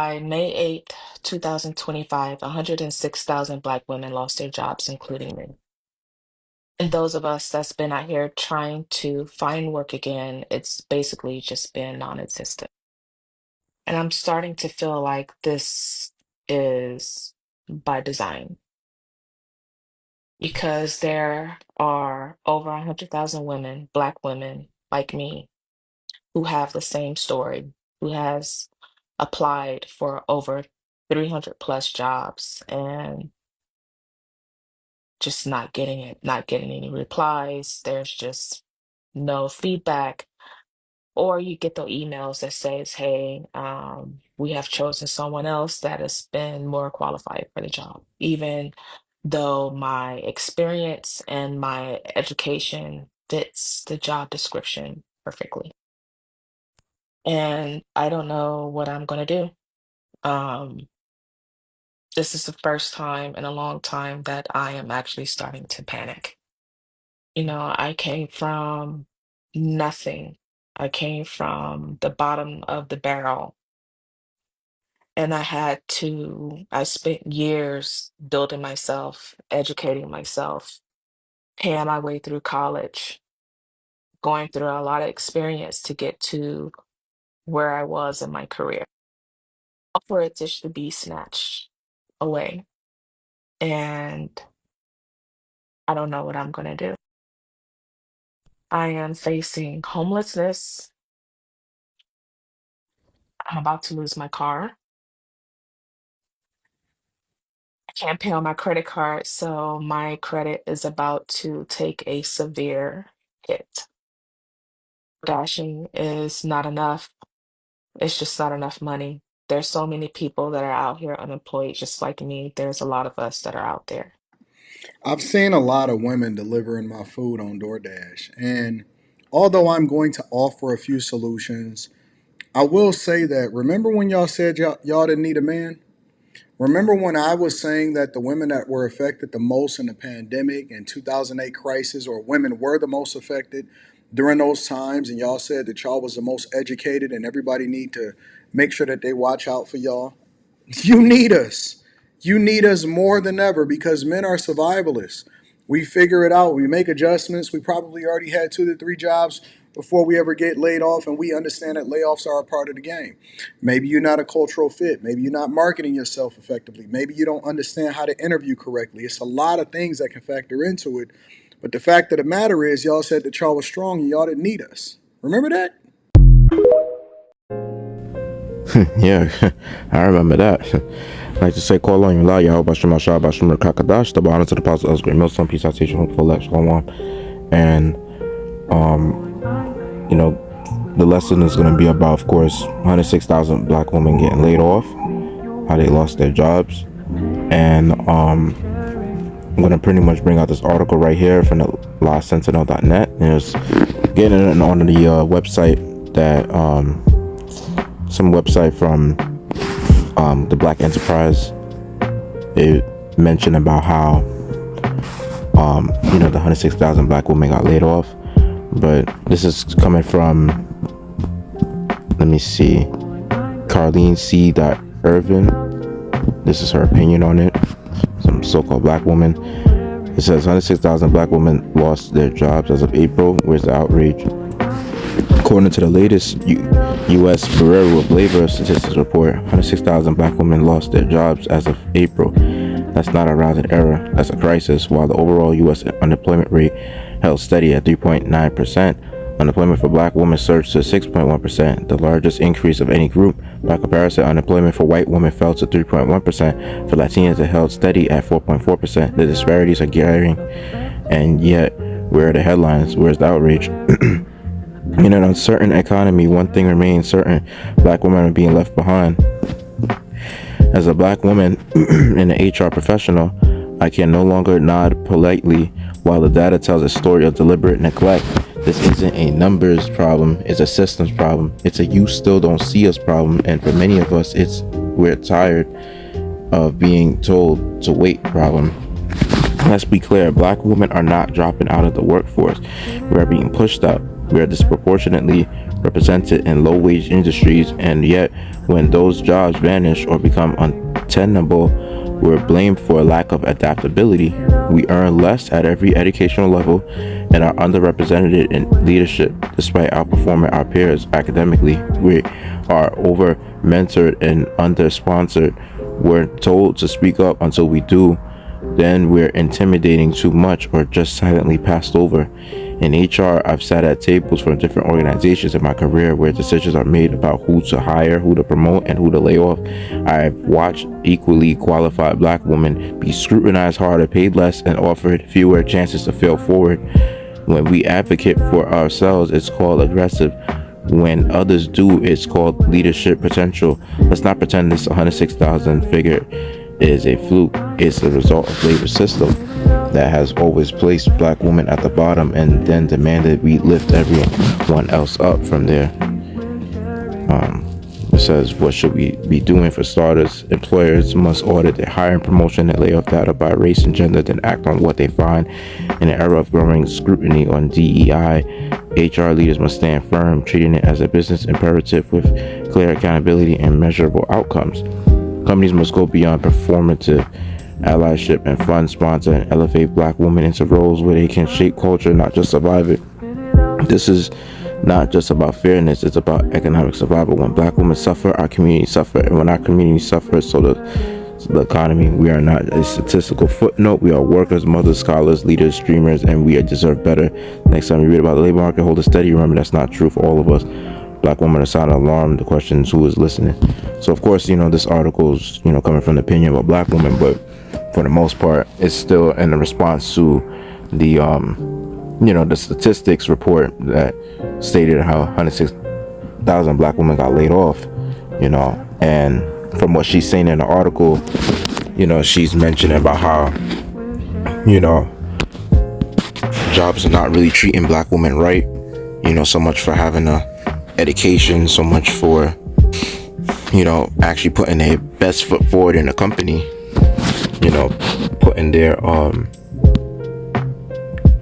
By May 8th, 2025, 106,000 Black women lost their jobs, including me. And those of us that's been out here trying to find work again, it's basically just been non-existent. And I'm starting to feel like this is by design because there are over 100,000 women, Black women like me, who have the same story, who has applied for over 300 plus jobs and just not getting it, not getting any replies. There's just no feedback. Or you get the emails that says, hey, we have chosen someone else that has been more qualified for the job, even though my experience and my education fits the job description perfectly. And I don't know what I'm going to do. Um, this is the first time in a long time that I am actually starting to panic. I came from nothing. I came from the bottom of the barrel. And I spent years building myself, educating myself, paying my way through college, going through a lot of experience to get to where I was in my career. For it just to be snatched away. And I don't know what I'm going to do. I am facing homelessness. I'm about to lose my car. I can't pay on my credit card, so my credit is about to take a severe hit. Dashing is not enough. It's just not enough money. There's so many people that are out here unemployed, just like me. There's a lot of us that are out there. I've seen a lot of women delivering my food on DoorDash, and although I'm going to offer a few solutions, I will say that remember when y'all said y'all didn't need a man? Remember when I was saying that the women that were affected the most in the pandemic and 2008 crisis, or women were the most affected during those times, and y'all said that y'all was the most educated and everybody need to make sure that they watch out for y'all? You need us. You need us more than ever because men are survivalists. We figure it out. We make adjustments. We probably already had 2 to 3 jobs before we ever get laid off, and we understand that layoffs are a part of the game. Maybe you're not a cultural fit. Maybe you're not marketing yourself effectively. Maybe you don't understand how to interview correctly. It's a lot of things that can factor into it. But the fact of the matter is, y'all said that y'all was strong and y'all didn't need us. Remember that? Yeah, I remember that. I like to say, call on you, la, Yahweh, Bashim, Ashah, Bashim, Kakadash, the honor to the apostle, us, great millstone, peace, citation, hope for elect, shalom. And, you know, the lesson is going to be about, of course, 106,000 black women getting laid off, how they lost their jobs. And, I'm going to pretty much bring out this article right here from the lastsentinel.net. And it's getting it on the website that, some website from the Black Enterprise. It mentioned about how the 106,000 black women got laid off, but this is coming from, let me see, Carlene C. Irvin. This is her opinion on it. Some so-called black woman. It says 106,000 black women lost their jobs as of April. Where's the outrage? According to the latest U.S. Bureau of Labor Statistics report, 106,000 black women lost their jobs as of April. That's not a rounded error, that's a crisis. While the overall U.S. unemployment rate held steady at 3.9%, unemployment for black women surged to 6.1%, the largest increase of any group. By comparison, unemployment for white women fell to 3.1%. For Latinas, it held steady at 4.4%. The disparities are glaring, and yet, where are the headlines? Where's the outrage? In an uncertain economy, one thing remains certain: black women are being left behind. As a black woman and an HR professional, I can no longer nod politely while the data tells a story of deliberate neglect. This isn't a numbers problem, it's a systems problem. It's a you still don't see us problem, and for many of us, it's we're tired of being told to wait problem. Let's be clear, black women are not dropping out of the workforce. We are being pushed out. We are disproportionately represented in low-wage industries, and yet when those jobs vanish or become untenable, we're blamed for a lack of adaptability. We earn less at every educational level and are underrepresented in leadership despite outperforming our peers academically. We are over mentored and under sponsored. We're told to speak up until we do, then we're intimidating too much or just silently passed over. In HR, I've sat at tables from different organizations in my career where decisions are made about who to hire, who to promote, and who to lay off. I've watched equally qualified black women be scrutinized harder, paid less, and offered fewer chances to fail forward. When we advocate for ourselves, it's called aggressive. When others do, it's called leadership potential. Let's not pretend this 106,000 figure is a fluke. It's the result of labor system that has always placed black women at the bottom and then demanded we lift everyone else up from there. It says, what should we be doing? For starters, employers must audit their hiring, promotion, and layoff data by race and gender, then act on what they find. In an era of growing scrutiny on DEI, HR leaders must stand firm, treating it as a business imperative with clear accountability and measurable outcomes. Companies must go beyond performative allyship and fund, sponsor, and elevate black women into roles where they can shape culture, not just survive it. This is not just about fairness, it's about economic survival. When black women suffer, our community suffer, and when our community suffers, so the economy. We are not a statistical footnote. We are workers, mothers, scholars, leaders, dreamers, and we deserve better. Next time you read about the labor market, hold it steady. Remember, that's not true for all of us. Black women are sounding alarm. The question is, who is listening? So, of course, this article is, coming from the opinion of a black woman, but for the most part, it's still in response to the, the statistics report that stated how 106,000 black women got laid off, and from what she's saying in the article, she's mentioning about how, jobs are not really treating black women right, so much for having a education, so much for, actually putting their best foot forward in the company, putting their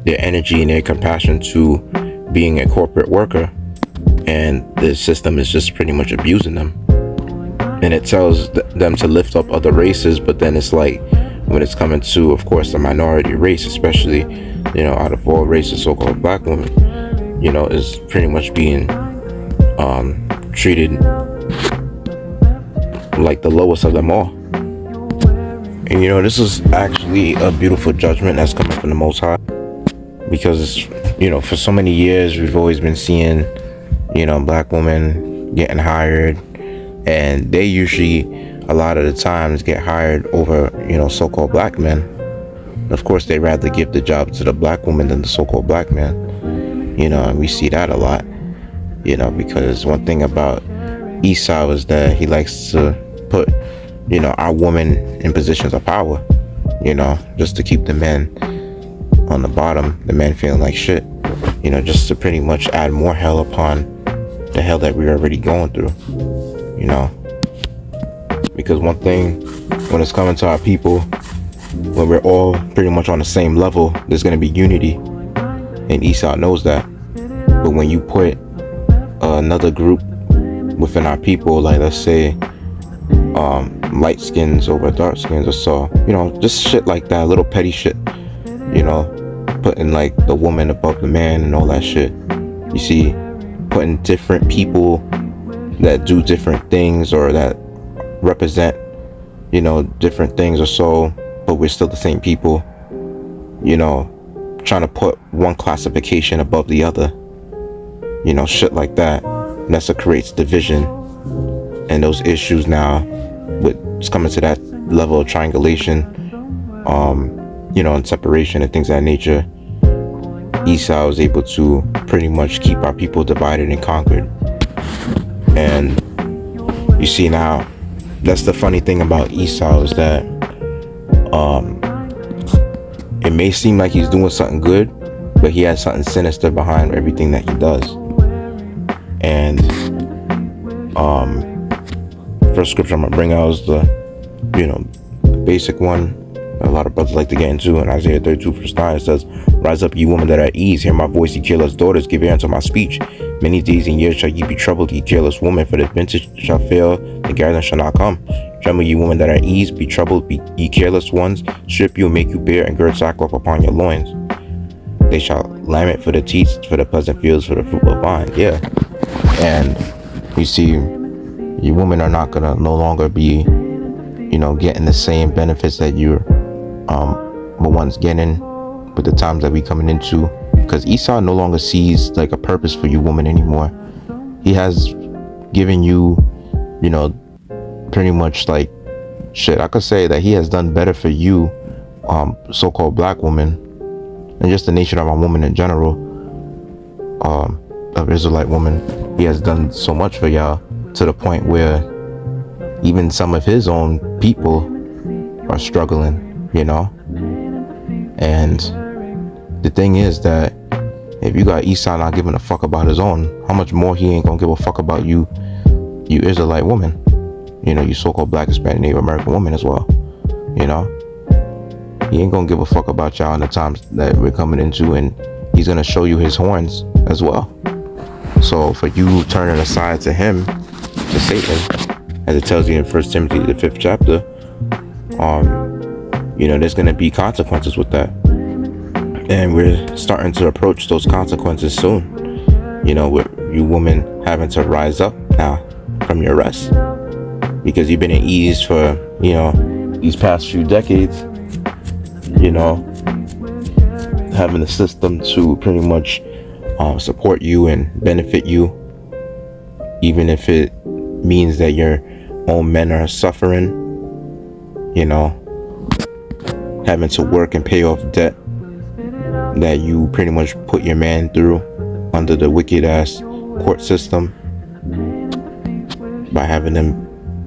energy and their compassion to being a corporate worker, and the system is just pretty much abusing them. And it tells them to lift up other races, but then it's like, when it's coming to, of course, the minority race, especially, out of all races, so-called black women, is pretty much being treated like the lowest of them all. And this is actually a beautiful judgment that's coming from the Most High, because for so many years we've always been seeing black women getting hired, and they usually a lot of the times get hired over so-called black men. Of course, they rather give the job to the black woman than the so-called black man, and we see that a lot, because one thing about Esau is that he likes to put our women in positions of power, just to keep the men on the bottom, the men feeling like shit, just to pretty much add more hell upon the hell that we're already going through, because one thing, when it's coming to our people, when we're all pretty much on the same level, there's going to be unity, and Esau knows that. But when you put another group within our people, like let's say light skins over dark skins or so, just shit like that, little petty shit, putting like the woman above the man and all that shit, you see, putting different people that do different things or that represent different things or so, but we're still the same people, trying to put one classification above the other, shit like that. And that's what creates division and those issues. Now with it's coming to that level of triangulation, and separation and things of that nature, Esau was able to pretty much keep our people divided and conquered. And you see now, that's the funny thing about Esau, is that it may seem like he's doing something good, but he has something sinister behind everything that he does. And first scripture I'm gonna bring out is the basic one a lot of brothers like to get into. In Isaiah 32 verse 9, it says, "Rise up, ye women that are at ease, hear my voice, ye careless daughters, give ear unto my speech. Many days and years shall ye be troubled, ye careless woman, for the vintage shall fail, the gathering shall not come. Tremble, ye women that are at ease, be troubled, be ye careless ones. Strip you and make you bare, and gird sackcloth upon your loins. They shall lament for the teats, for the pleasant fields, for the fruitful vine. Yeah. And you see, you women are not gonna no longer be, getting the same benefits that you're the ones getting with the times that we coming into. Because Esau no longer sees like a purpose for you woman anymore. He has given you, pretty much like shit. I could say that he has done better for you, so-called black woman, and just the nation of our woman in general, of Israelite woman. He has done so much for y'all to the point where even some of his own people are struggling, And the thing is that if you got Esau not giving a fuck about his own, how much more he ain't gonna give a fuck about you Israelite woman, you so-called black, Hispanic, Native American woman as well, He ain't gonna give a fuck about y'all in the times that we're coming into, and he's gonna show you his horns as well. So for you turning aside to him, to Satan, as it tells you in 1 Timothy, the 5th chapter, there's gonna be consequences with that. And we're starting to approach those consequences soon. With you women having to rise up now from your rest. Because you've been at ease for, these past few decades. Having the system to pretty much support you and benefit you. Even if it means that your own men are suffering. Having to work and pay off debt that you pretty much put your man through under the wicked ass court system by having them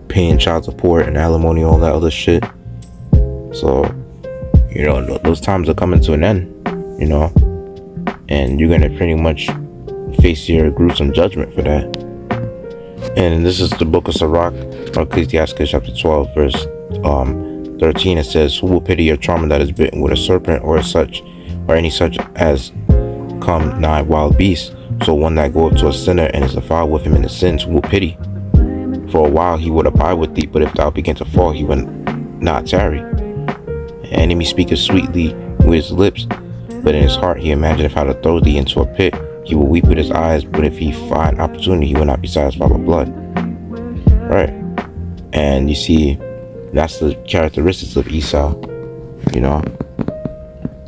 paying child support and alimony, all that other shit. So, those times are coming to an end, and you're gonna pretty much face your gruesome judgment for that. And this is the book of Sirach, or Ecclesiastes chapter 12, verse 13. It says, who will pity a charmer that is bitten with a serpent, or any such as come nigh wild beasts? So one that goeth to a sinner and is defiled with him in the sins, who will pity? For a while he would abide with thee, but if thou begin to fall, he will not tarry. An enemy speaketh sweetly with his lips, but in his heart he imagineth how to throw thee into a pit. He will weep with his eyes, but if he find opportunity, he will not be satisfied with blood. Right. And you see, that's the characteristics of Esau.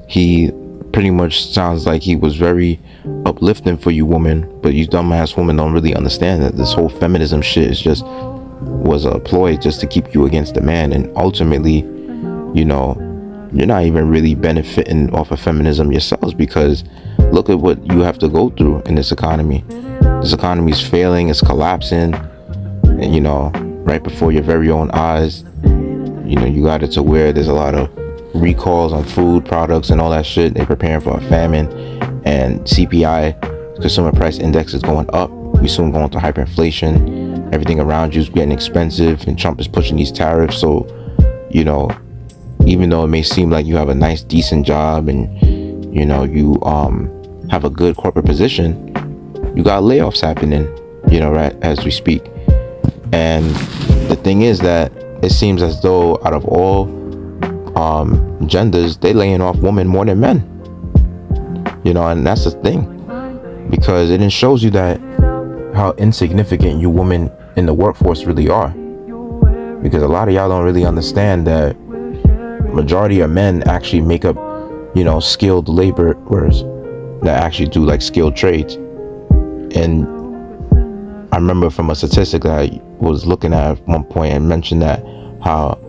He pretty much sounds like he was very uplifting for you woman, but you dumbass women don't really understand that this whole feminism shit was a ploy just to keep you against the man. And ultimately, you're not even really benefiting off of feminism yourselves, because look at what you have to go through in this economy. This economy is failing, it's collapsing, and right before your very own eyes. You got it to where there's a lot of recalls on food products and all that shit. They're preparing for a famine, and CPI, consumer price index, is going up. We soon going to hyperinflation. Everything around you is getting expensive, and Trump is pushing these tariffs. So, even though it may seem like you have a nice, decent job, and you have a good corporate position, you got layoffs happening, right as we speak. And the thing is that it seems as though out of all genders, they laying off women more than men. And that's the thing, because it shows you that how insignificant you women in the workforce really are. Because a lot of y'all don't really understand that majority of men actually make up, skilled laborers that actually do like skilled trades. And I remember from a statistic that I was looking at one point and mentioned that how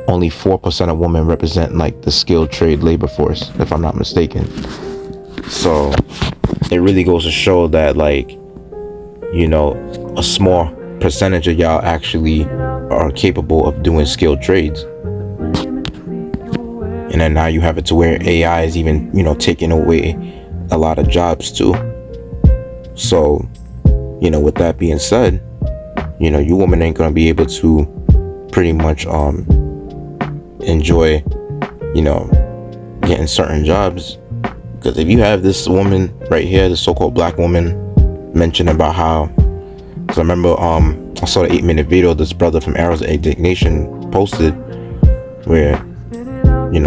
only 4% of women represent like the skilled trade labor force, if I'm not mistaken. So it really goes to show that like, a small percentage of y'all actually are capable of doing skilled trades. And then now you have it to where AI is even, taking away a lot of jobs too. So, with that being said, you women ain't gonna be able to pretty much enjoy, getting certain jobs. Because if you have this woman right here, the so-called black woman, mentioned about how, because I remember I saw the 8-minute video this brother from Arrows of Indignation posted, where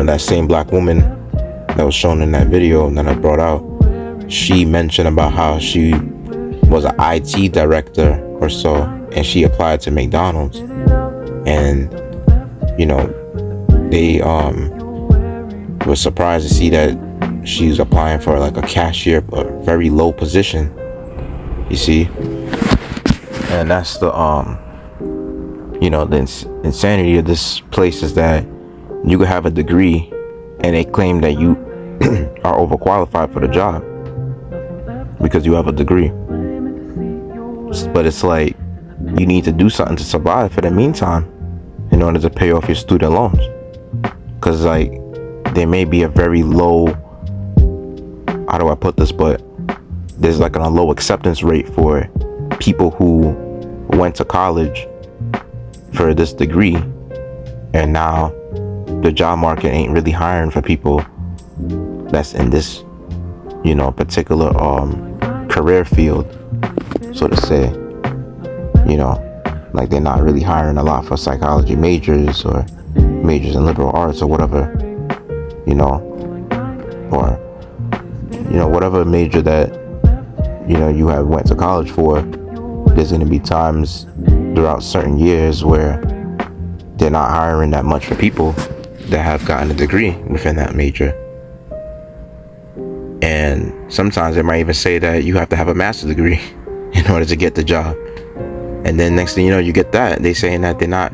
that same black woman that was shown in that video that I brought out, she mentioned about how she was an IT director or so, and she applied to McDonald's, and they was surprised to see that she was applying for like a cashier, a very low position, you see. And that's the insanity of this place, is that you could have a degree and they claim that you are overqualified for the job because you have a degree. But it's like, you need to do something to survive for the meantime in order to pay off your student loans. Because like, there may be a very low, how do I put this, but there's like a low acceptance rate for people who went to college for this degree, and now the job market ain't really hiring for people that's in this particular career field, so to say. Like, they're not really hiring a lot for psychology majors or majors in liberal arts or whatever, or whatever major that you have went to college for. There's going to be times throughout certain years where they're not hiring that much for people that have gotten a degree within that major. And sometimes they might even say that you have to have a master's degree in order to get the job. And then next thing you know, you get that, they saying that they're not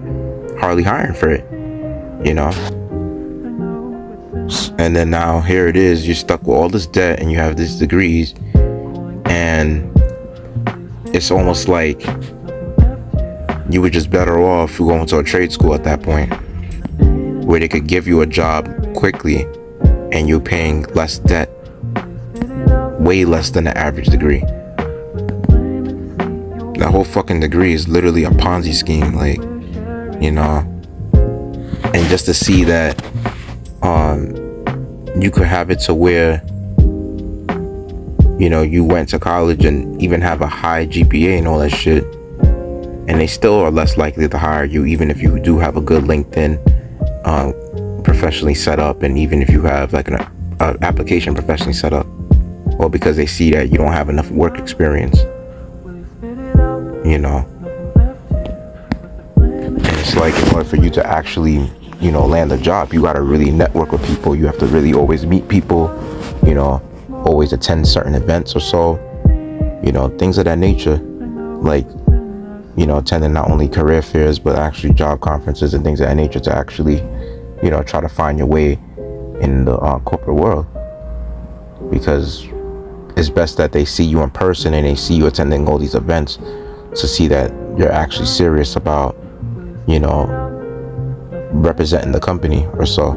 hardly hiring for it, And then now here it is, you're stuck with all this debt and you have these degrees, and it's almost like you were just better off going to a trade school at that point, where they could give you a job quickly and you're paying less debt, way less than the average degree. That whole fucking degree is literally a Ponzi scheme, like, and just to see that you could have it to where you went to college and even have a high GPA and all that shit, and they still are less likely to hire you, even if you do have a good LinkedIn professionally set up, and even if you have like an application professionally set up, or because they see that you don't have enough work experience. And it's like, in order for you to actually land a job, you got to really network with people. You have to really always meet people, always attend certain events or so, things of that nature, like attending not only career fairs but actually job conferences and things of that nature, to actually try to find your way in the corporate world. Because it's best that they see you in person and they see you attending all these events, to see that you're actually serious about representing the company or so.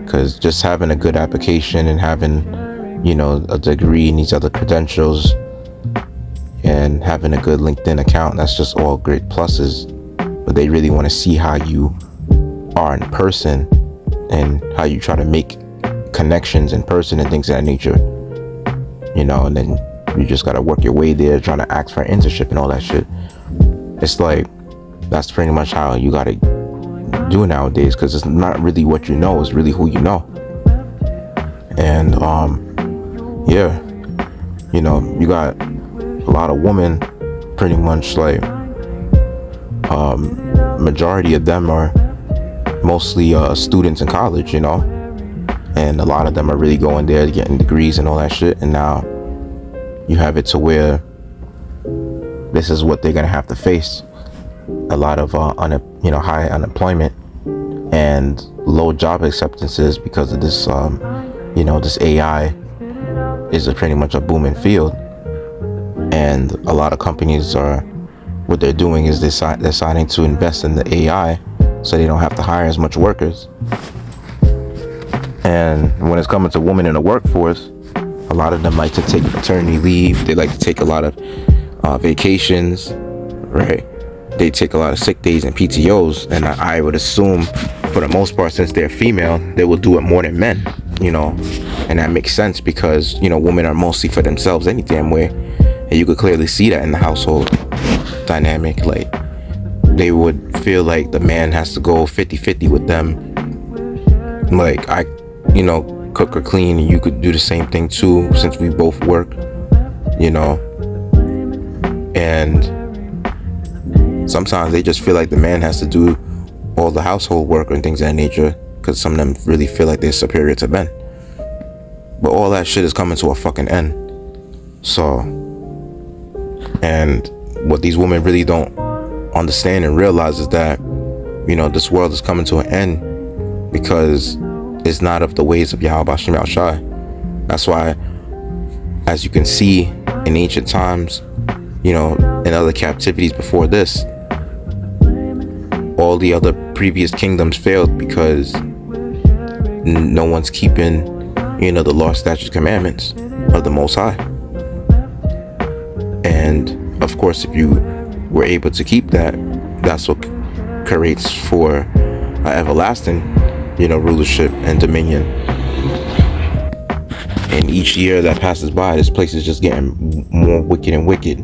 Because just having a good application and having a degree and these other credentials and having a good LinkedIn account, that's just all great pluses. But they really want to see how you are in person and how you try to make connections in person and things of that nature, and then you just got to work your way there, trying to ask for an internship and all that shit. It's like, that's pretty much how you got to do nowadays, because it's not really what you know, it's really who you know. And yeah, you got a lot of women, pretty much like majority of them are mostly students in college, and a lot of them are really going there getting degrees and all that shit. And now you have it to where this is what they're gonna have to face: a lot of high unemployment and low job acceptances because of this this AI is pretty much a booming field. And a lot of companies what they're doing is they're deciding to invest in the AI so they don't have to hire as much workers. And when it's coming to women in the workforce, a lot of them like to take maternity leave. They like to take a lot of vacations, right? They take a lot of sick days and PTOs. And I would assume, for the most part, since they're female, they will do it more than men. you know, and that makes sense because, you know, women are mostly for themselves any damn way. And you could clearly see that in the household dynamic. Like, they would feel like the man has to go 50-50 with them. Like, I, you know, cook or clean, and you could do the same thing too, since we both work, you know. And sometimes they just feel like the man has to do all the household work and things of that nature, because some of them really feel like they're superior to men. But all that shit is coming to a fucking end. So, and what these women really don't understand and realize is that, you know, this world is coming to an end because it's not of the ways of Yahweh Bashem Yahushai. That's why, as you can see in ancient times, you know, in other captivities before this, all the other previous kingdoms failed because no one's keeping, you know, the law, statutes, commandments of the Most High. And of course, if you were able to keep that, that's what creates for an everlasting, you know, rulership and dominion. And each year that passes by, this place is just getting more wicked and wicked.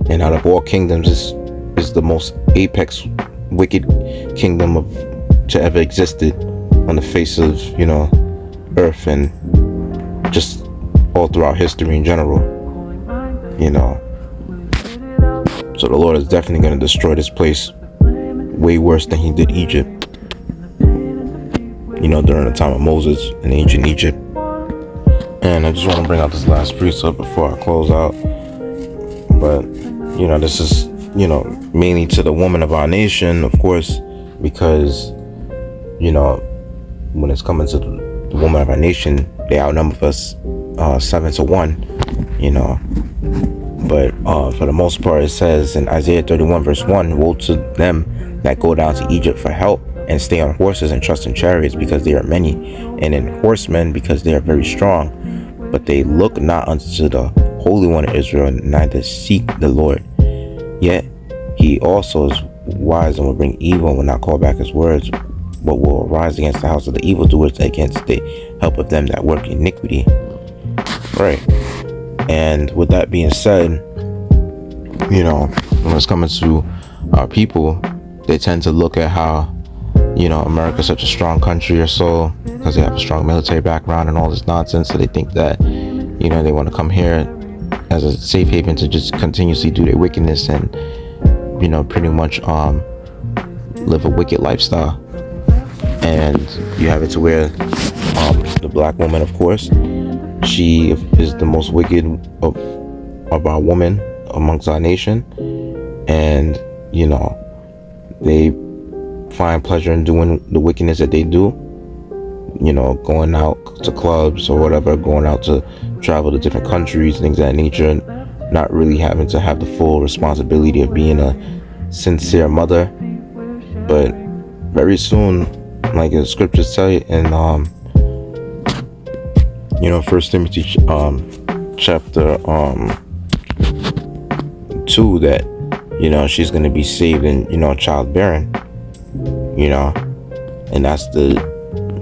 And out of all kingdoms, this is the most apex wicked kingdom to ever existed on the face of, you know, earth, and just all throughout history in general, you know. So the Lord is definitely going to destroy this place way worse than he did Egypt, you know, during the time of Moses in ancient Egypt. And I just want to bring out this last precept before I close out. But, you know, this is, you know, mainly to the woman of our nation, of course, because, you know, when it's coming to the woman of our nation, they outnumber us 7-1, you know. But for the most part, it says in Isaiah 31 verse 1, woe to them that go down to Egypt for help and stay on horses and trust in chariots because they are many, and in horsemen because they are very strong. But they look not unto the Holy One of Israel, neither seek the Lord. Yet he also is wise and will bring evil and will not call back his words, but will arise against the house of the evildoers, against the help of them that work iniquity. Right. And with that being said, you know, when it's coming to our people, they tend to look at how, you know, America's such a strong country or so because they have a strong military background and all this nonsense. So they think that, you know, they want to come here as a safe haven to just continuously do their wickedness and, you know, pretty much live a wicked lifestyle. And you have it to where the black woman, of course, she is the most wicked of our women amongst our nation. And, you know, they find pleasure in doing the wickedness that they do, you know, going out to clubs or whatever, going out to travel to different countries, things of that nature, not really having to have the full responsibility of being a sincere mother. But very soon, like the scriptures tell you in you know, 1 Timothy chapter 2, that, you know, she's going to be saved in, you know, childbearing, you know, and that's the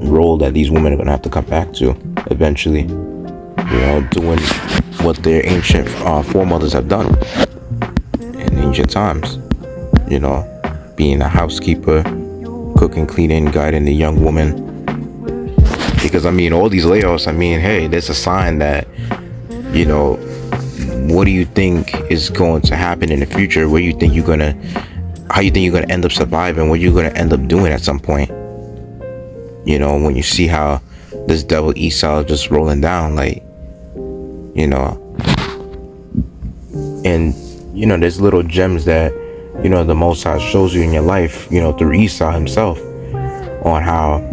role that these women are going to have to come back to eventually, you know, doing what their ancient foremothers have done in ancient times, you know, being a housekeeper, cooking, cleaning, guiding the young woman. Because, I mean, all these layoffs, I mean, hey, there's a sign that, you know, what do you think is going to happen in the future? How you think you're going to end up surviving? What you're going to end up doing at some point? You know, when you see how this devil Esau just rolling down, like, you know, and, you know, there's little gems that, you know, the Most High shows you in your life, you know, through Esau himself, on how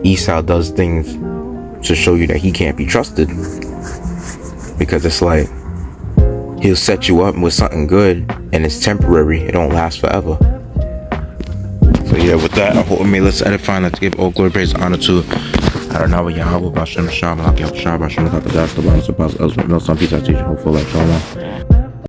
Esau does things to show you that he can't be trusted. Because it's like, he'll set you up with something good and it's temporary, it don't last forever. So yeah, with that, I hope let's edify, let's give all glory, praise, honor to Adonai Yahweh, Bashem Shalom, Malaki Shalom, Bashem, the Gospel, the Bible, some peace, I teach, hopeful, like Shalom.